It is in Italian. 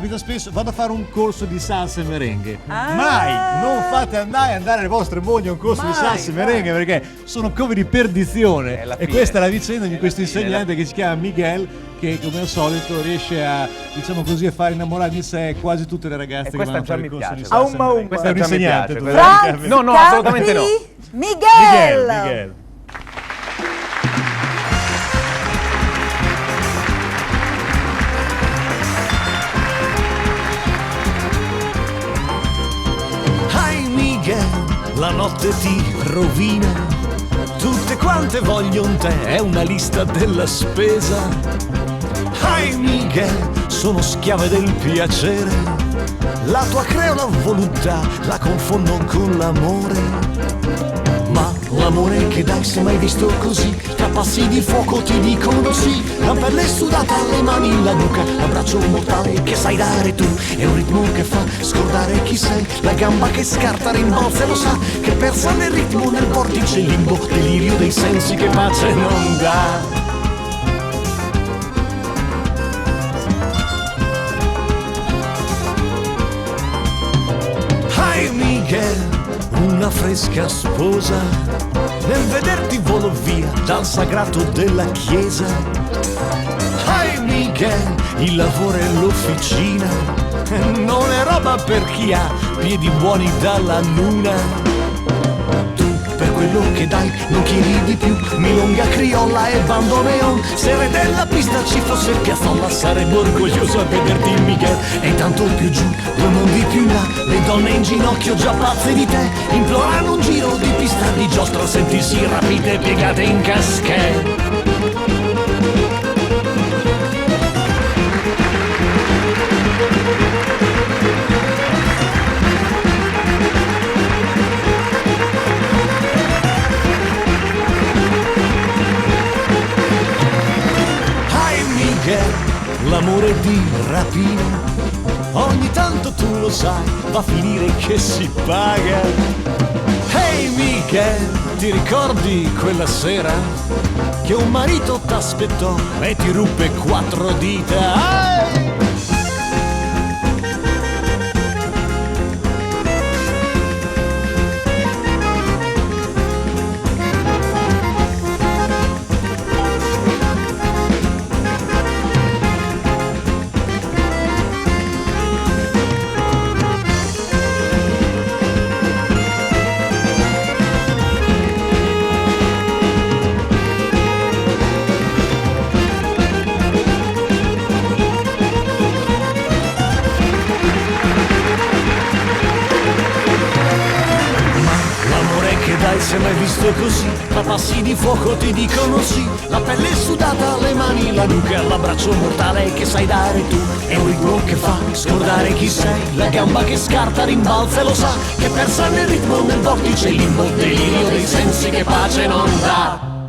Capita spesso, vado a fare un corso di salsa e merengue. Ah. Non fate andare alle vostre mogli a un corso di salsa e merengue, perché sono come di perdizione. E questa è la vicenda di questo insegnante che si chiama Miguel, che come al solito riesce a, diciamo così, a far innamorare di sé quasi tutte le ragazze che vanno a fare il corso di salsa e merengue. Questo è un insegnante. No, assolutamente no. Miguel. La notte ti rovina, tutte quante vogliono te, è una lista della spesa. Ai Miguel, sono schiave del piacere, la tua creola voluttà la confondo con l'amore. Ma l'amore che dai, se mai visto così, tra passi di fuoco ti dicono sì. La pelle sudata, le mani, la nuca, l'abbraccio mortale che sai dare tu. È un ritmo che fa scordare chi sei, la gamba che scarta rimbalza e lo sa, che persa nel ritmo, nel vortice limbo, delirio dei sensi che pace non dà. Ai Miguel, una fresca sposa, nel vederti volo via dal sagrato della chiesa. Ai Miguel, il lavoro e l'officina, non è roba per chi ha piedi buoni dalla luna. Tu per quello che dai non chiedi di più, milonga criolla e bandoneon. Se re della pista ci fosse Piazzolla sarebbe orgoglioso a vederti Miguel. E tanto più giù, due mondi più in là, le donne in ginocchio già pazze di te, implorano un giro di pista di giostra, sentirsi rapide piegate in casche. L'amore di rapina, ogni tanto tu lo sai, va a finire che si paga. Hey Miguel, ti ricordi quella sera che un marito t'aspettò e ti ruppe 4 dita? Se mai visto così, a passi di fuoco ti dicono sì. La pelle sudata, le mani, la nuca, l'abbraccio mortale che sai dare tu. È un ritmo che fa scordare chi sei, la gamba che scarta rimbalza e lo sa, che persa nel ritmo, nel vortice limbo, delirio dei sensi che pace non dà.